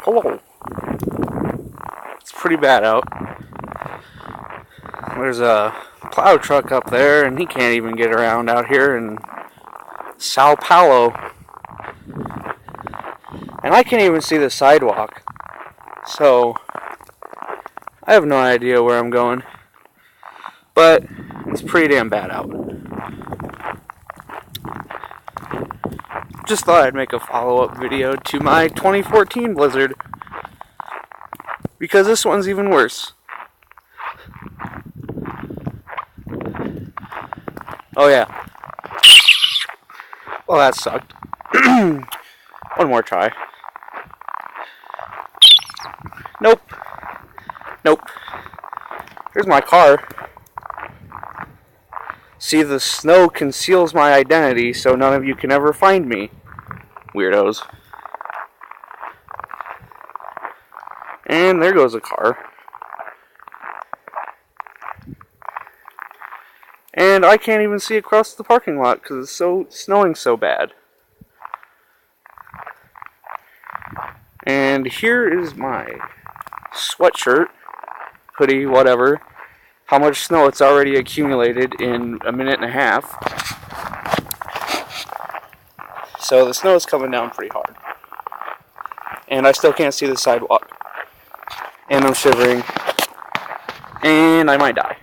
Hello. It's pretty bad out. There's a plow truck up there, and he can't even get around out here in Sao Paulo. And I can't even see the sidewalk. So, I have no idea where I'm going. But, it's pretty damn bad out. Just thought I'd make a follow-up video to my 2014 blizzard. Because this one's even worse. Oh yeah. Well, that sucked. One more try. Nope. Nope. Here's my car. See, the snow conceals my identity, so none of you can ever find me. Weirdos. And there goes a car. And I can't even see across the parking lot because it's snowing so bad. And here is my sweatshirt, hoodie, whatever. How much snow it's already accumulated in a minute and a half. So the snow is coming down pretty hard. And I still can't see the sidewalk. And I'm shivering. And I might die.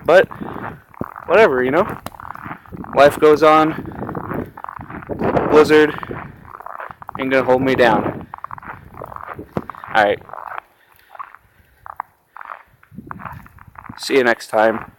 But, whatever, you know? Life goes on. Blizzard ain't gonna hold me down. Alright. See you next time.